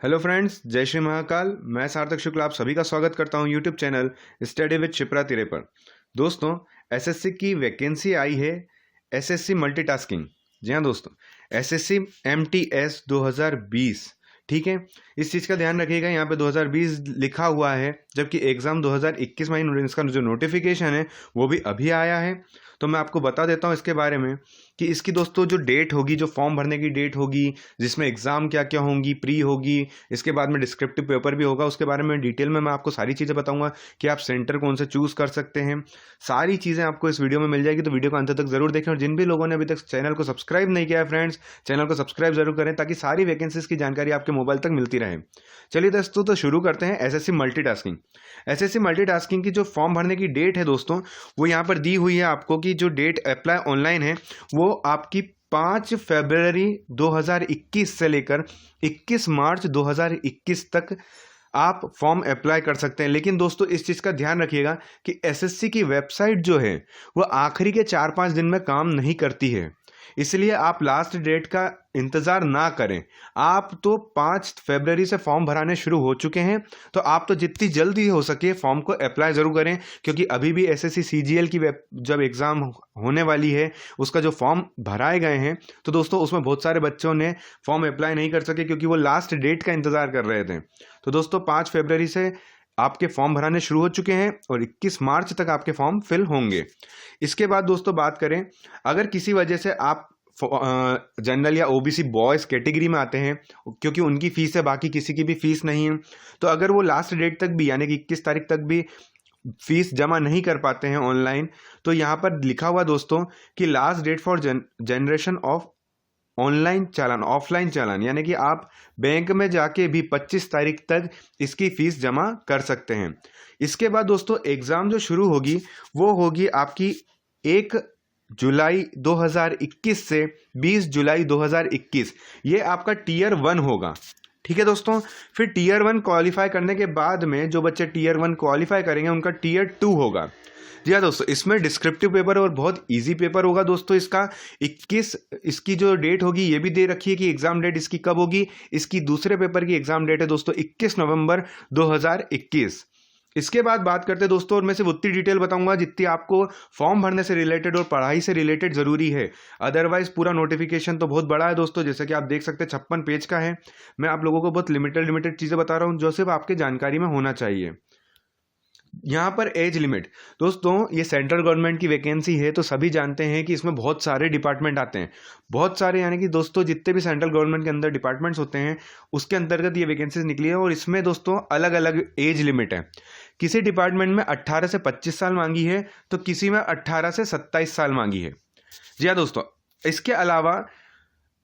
Hello friends, जय श्री महाकाल। मैं सार्थक शुक्ल आप सभी का स्वागत करता हूं YouTube channel study with Shipra तिरे पर। दोस्तों, एसएससी की वैकेंसी आई है, एसएससी मल्टीटास्किंग। जी हाँ दोस्तों, एसएससी एमटीएस 2020। ठीक है, इस चीज़ का ध्यान रखिएगा। यहाँ पे 2020 लिखा हुआ है, जबकि एग्ज़ाम 2021 में इसका जो नोटिफिकेशन है वो भी अभी आया है। तो मैं आपको बता देता हूँ इसके बारे में कि इसकी दोस्तों जो डेट होगी, जो फॉर्म भरने की डेट होगी, जिसमें एग्ज़ाम क्या क्या होंगी, प्री होगी, इसके बाद में डिस्क्रिप्टिव पेपर भी होगा, उसके बारे में डिटेल में मैं आपको सारी चीज़ें बताऊंगा कि आप सेंटर कौन से चूज़ कर सकते हैं। सारी चीज़ें आपको इस वीडियो में मिल जाएगी, तो वीडियो को अंत तक जरूर देखें। और जिन भी लोगों ने अभी तक चैनल को सब्सक्राइब नहीं किया है फ्रेंड्स, चैनल को सब्सक्राइब जरूर करें ताकि सारी वैकेंसीज की जानकारी आपके मोबाइल तक मिलती रहे। चलिए दोस्तों, तो शुरू करते हैं एसएससी मल्टीटास्किंग। एसएससी मल्टीटास्किंग की जो फॉर्म भरने की डेट है दोस्तों, वो यहाँ पर दी हुई है आपको कि जो डेट अप्लाई ऑनलाइन है वो आपकी 5 फरवरी 2021 से लेकर 21 मार्च 2021 तक आप फॉर्म अप्लाई कर सकते हैं। लेकिन दोस्तों, इस चीज़ का ध्यान रखिएगा कि एसएससी की वेबसाइट जो है वो आखिरी के 4-5 दिन में काम नहीं करती है, इसलिए आप लास्ट डेट का इंतज़ार ना करें। आप तो 5 फरवरी से फॉर्म भराने शुरू हो चुके हैं, तो आप तो जितनी जल्दी हो सके फॉर्म को अप्लाई ज़रूर करें, क्योंकि अभी भी एसएससी सीजीएल की जब एग्ज़ाम होने वाली है, उसका जो फॉर्म भराए गए हैं, तो दोस्तों उसमें बहुत सारे बच्चों ने फॉर्म अप्लाई नहीं कर सके क्योंकि वो लास्ट डेट का इंतज़ार कर रहे थे। तो दोस्तों 5 फरवरी से आपके फॉर्म भराने शुरू हो चुके हैं और 21 मार्च तक आपके फॉर्म फिल होंगे। इसके बाद दोस्तों बात करें, अगर किसी वजह से आप जनरल या ओबीसी बॉयज़ कैटेगरी में आते हैं, क्योंकि उनकी फ़ीस है, बाकी किसी की भी फ़ीस नहीं है, तो अगर वो लास्ट डेट तक भी यानी कि 21 तारीख तक भी फीस जमा नहीं कर पाते हैं ऑनलाइन, तो यहाँ पर लिखा हुआ दोस्तों कि last date for generation of online challan, offline challan, यानी कि आप बैंक में जाके भी 25 तारीख तक इसकी फीस जमा कर सकते हैं। इसके बाद दोस्तों एग्ज़ाम जो शुरू होगी वो होगी आपकी 1 जुलाई 2021 से 20 जुलाई 2021। ये आपका टीयर 1 होगा। ठीक है दोस्तों, फिर टीयर 1 क्वालिफाई करने के बाद में जो बच्चे टीयर 1 क्वालिफाई करेंगे उनका टीयर 2 होगा। जी हाँ दोस्तों, इसमें डिस्क्रिप्टिव पेपर और बहुत इजी पेपर होगा दोस्तों। इसका 21 इसकी जो डेट होगी ये भी दे रखी है कि एग्जाम डेट इसकी कब होगी। इसकी दूसरे पेपर की एग्जाम डेट है दोस्तों 21 नवंबर 2021। इसके बाद बात करते हैं दोस्तों, और मैं सिर्फ उतनी डिटेल बताऊंगा जितनी आपको फॉर्म भरने से रिलेटेड और पढ़ाई से रिलेटेड जरूरी है। अदरवाइज पूरा नोटिफिकेशन तो बहुत बड़ा है दोस्तों, जैसे कि आप देख सकते हैं 56 पेज का है। मैं आप लोगों को बहुत लिमिटेड चीज़ें बता रहा हूँ जो सिर्फ आपके जानकारी में होना चाहिए। यहाँ पर एज लिमिट दोस्तों, ये सेंट्रल गवर्नमेंट की वैकेंसी है, तो सभी जानते हैं कि इसमें बहुत सारे डिपार्टमेंट आते हैं, बहुत सारे, यानी कि दोस्तों जितने भी सेंट्रल गवर्नमेंट के अंदर डिपार्टमेंट्स होते हैं उसके अंतर्गत ये वैकेंसीज निकली है। और इसमें दोस्तों अलग अलग एज लिमिट है। किसी डिपार्टमेंट में 18 से 25 साल मांगी है, तो किसी में 18 से 27 साल मांगी है। जी हाँ दोस्तों, इसके अलावा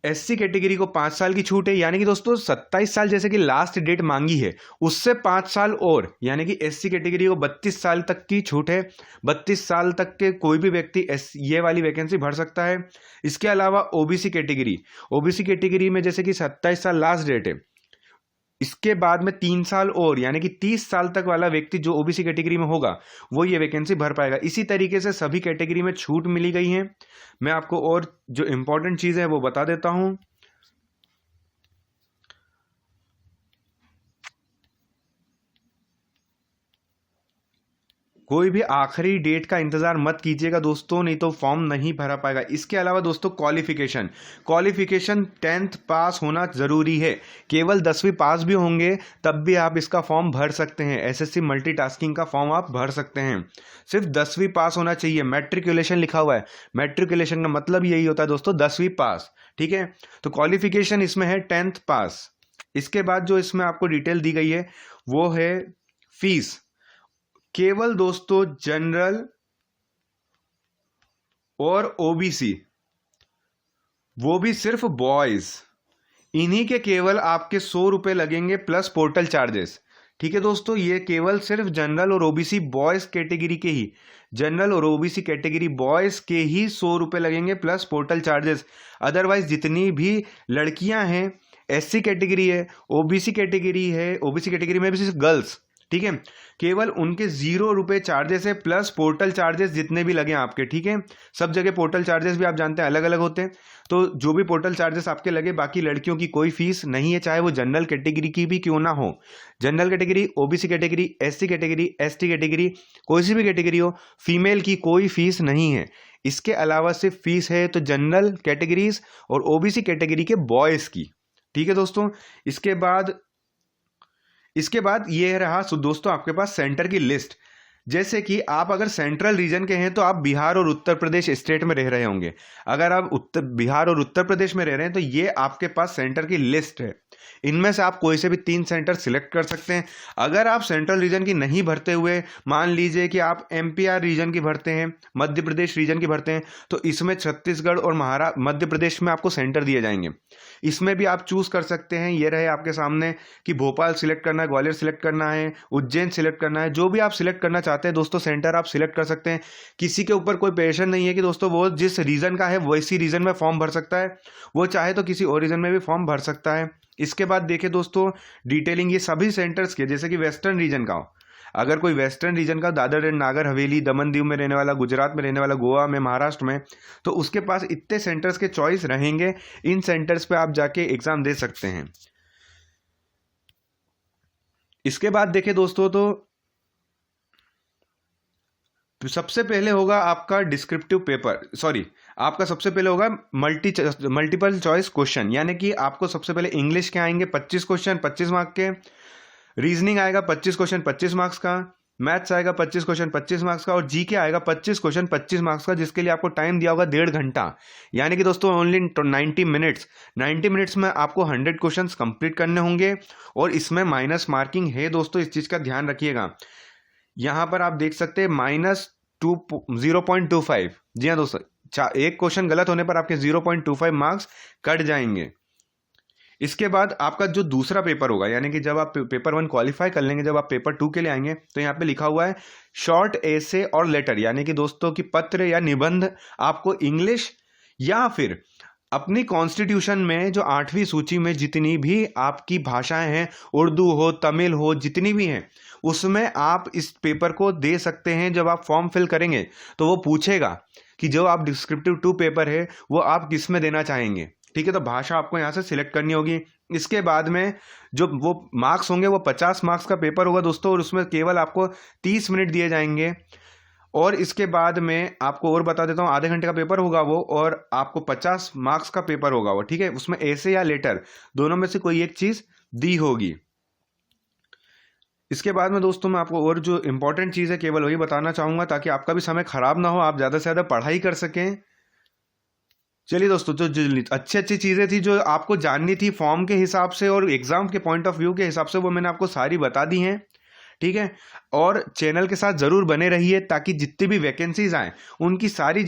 एससी कैटेगरी को 5 साल की छूट है, यानी कि दोस्तों 27 साल जैसे कि लास्ट डेट मांगी है, उससे 5 साल और, यानी कि एससी कैटेगरी को 32 साल तक की छूट है। 32 साल तक के कोई भी व्यक्ति ये वाली वैकेंसी भर सकता है। इसके अलावा ओबीसी कैटेगरी में जैसे कि 27 साल लास्ट डेट है, इसके बाद में 3 साल और, यानी कि 30 साल तक वाला व्यक्ति जो ओबीसी कैटेगरी में होगा वो ये वैकेंसी भर पाएगा। इसी तरीके से सभी कैटेगरी में छूट मिली गई है। मैं आपको और जो इंपॉर्टेंट चीज़ है वो बता देता हूं। कोई भी आखिरी डेट का इंतजार मत कीजिएगा दोस्तों, नहीं तो फॉर्म नहीं भरा पाएगा। इसके अलावा दोस्तों क्वालिफिकेशन 10th पास होना जरूरी है। केवल 10वीं पास भी होंगे तब भी आप इसका फॉर्म भर सकते हैं। एसएससी मल्टीटास्किंग का फॉर्म आप भर सकते हैं। सिर्फ 10वीं पास होना चाहिए। मैट्रिकुलेशन लिखा हुआ है, मैट्रिकुलेशन का मतलब यही होता है दोस्तों 10वीं पास। ठीक है, तो क्वालिफिकेशन इसमें है 10th पास। इसके बाद जो इसमें आपको डिटेल दी गई है वो है फीस। केवल दोस्तों जनरल और ओबीसी, वो भी सिर्फ बॉयज, इन्हीं के केवल आपके 100 रुपये लगेंगे प्लस पोर्टल चार्जेस। ठीक है दोस्तों, ये केवल सिर्फ जनरल और ओबीसी बॉयज कैटेगरी के ही, जनरल और ओबीसी कैटेगरी बॉयज के ही 100 रुपये लगेंगे प्लस पोर्टल चार्जेस। अदरवाइज जितनी भी लड़कियां हैं, एससी कैटेगरी है, ओबीसी कैटेगरी है, ओबीसी कैटेगरी में भी सिर्फ गर्ल्स, ठीक है। केवल उनके 0 रुपये चार्जेस है प्लस पोर्टल चार्जेस जितने भी लगे आपके, ठीक है। सब जगह पोर्टल चार्जेस भी आप जानते हैं अलग अलग होते हैं, तो जो भी पोर्टल चार्जेस आपके लगे, बाकी लड़कियों की कोई फीस नहीं है, चाहे वो जनरल कैटेगरी की भी क्यों ना हो। General category, OBC category, SC category, ST category, कोई सी भी कैटेगरी हो, फीमेल की कोई फीस नहीं है। इसके अलावा सिर्फ फीस है तो जनरल कैटेगरीज और ओबीसी कैटेगरी के बॉयज की, ठीक है दोस्तों। इसके बाद ये रहा दोस्तों आपके पास सेंटर की लिस्ट। जैसे कि आप अगर सेंट्रल रीजन के हैं तो आप बिहार और उत्तर प्रदेश स्टेट में रह रहे होंगे। अगर आप बिहार और उत्तर प्रदेश में रह रहे हैं तो ये आपके पास सेंटर की लिस्ट है। इनमें से आप कोई से भी 3 सेंटर सिलेक्ट कर सकते हैं। अगर आप सेंट्रल रीजन की नहीं भरते हुए, मान लीजिए कि आप एमपीआर रीजन की भरते हैं, मध्य प्रदेश रीजन की भरते हैं, तो इसमें छत्तीसगढ़ और मध्य प्रदेश में आपको सेंटर दिए जाएंगे। इसमें भी आप चूज कर सकते हैं। ये रहे आपके सामने कि भोपाल सिलेक्ट करना है, ग्वालियर सिलेक्ट करना है, उज्जैन सिलेक्ट करना है, जो भी आप सिलेक्ट करना चाहते हैं दोस्तों सेंटर आप सिलेक्ट कर सकते हैं। किसी के ऊपर कोई प्रेशर नहीं है कि दोस्तों वो जिस रीजन का है वैसी रीजन में फॉर्म भर सकता है, वो चाहे तो किसी और रीजन में भी फॉर्म भर सकता है। इसके बाद देखिए दोस्तों डिटेलिंग ये सभी सेंटर्स के, जैसे कि वेस्टर्न रीजन का हो, अगर कोई वेस्टर्न रीजन का दादर एंड नागर हवेली, दमन दीव में रहने वाला, गुजरात में रहने वाला, गोवा में, महाराष्ट्र में, तो उसके पास इतने सेंटर्स के चॉइस रहेंगे। इन सेंटर्स पे आप जाके एग्जाम दे सकते हैं। इसके बाद देखिए दोस्तों तो सबसे पहले होगा आपका डिस्क्रिप्टिव पेपर, आपका सबसे पहले होगा मल्टीपल चॉइस क्वेश्चन, यानी कि आपको सबसे पहले इंग्लिश के आएंगे 25 क्वेश्चन 25 मार्क के, रीजनिंग आएगा 25 क्वेश्चन 25 मार्क्स का, मैथ्स आएगा 25 क्वेश्चन 25 मार्क्स का, और जीके आएगा 25 क्वेश्चन 25 मार्क्स का, जिसके लिए आपको टाइम दिया होगा 1.5 घंटा, यानी कि दोस्तों ओनली 90 मिनट्स। 90 मिनट्स में आपको 100 क्वेश्चन कंप्लीट करने होंगे, और इसमें माइनस मार्किंग है दोस्तों, इस चीज का ध्यान रखिएगा। यहां पर आप देख सकते हैं -0.25। जी हाँ दोस्तों, एक क्वेश्चन गलत होने पर आपके 0.25 मार्क्स कट जाएंगे। इसके बाद आपका जो दूसरा पेपर होगा, यानी कि जब आप पेपर 1 क्वालिफाई कर लेंगे, जब आप पेपर 2 के लिए आएंगे, तो यहाँ पे लिखा हुआ है शॉर्ट एसे और लेटर, यानी कि दोस्तों की पत्र या निबंध आपको इंग्लिश या फिर अपनी कॉन्स्टिट्यूशन में जो 8वीं सूची में जितनी भी आपकी भाषाएं हैं, उर्दू हो, तमिल हो, जितनी भी हैं, उसमें आप इस पेपर को दे सकते हैं। जब आप फॉर्म फिल करेंगे तो वो पूछेगा कि जो आप डिस्क्रिप्टिव 2 पेपर है वो आप किस में देना चाहेंगे, ठीक है। तो भाषा आपको यहाँ से सिलेक्ट करनी होगी। इसके बाद में जो वो मार्क्स होंगे वो 50 मार्क्स का पेपर होगा दोस्तों, और उसमें केवल आपको 30 मिनट दिए जाएंगे। और इसके बाद में आपको और बता देता हूँ, आधे घंटे का पेपर होगा वो, और आपको 50 मार्क्स का पेपर होगा वो, ठीक है। उसमें एसे या लेटर दोनों में से कोई एक चीज दी होगी। इसके बाद में दोस्तों मैं आपको और जो इंपॉर्टेंट चीज है केवल वही बताना चाहूंगा, ताकि आपका भी समय खराब ना हो, आप ज्यादा से ज्यादा पढ़ाई कर सकें। चलिए दोस्तों, जो अच्छी अच्छी चीजें थी जो आपको जाननी थी फॉर्म के हिसाब से और एग्जाम के पॉइंट ऑफ व्यू के हिसाब से, वो मैंने आपको सारी बता दी हैं, ठीक है। और चैनल के साथ जरूर बने रहिए ताकि जितनी भी वैकेंसीज आए उनकी सारी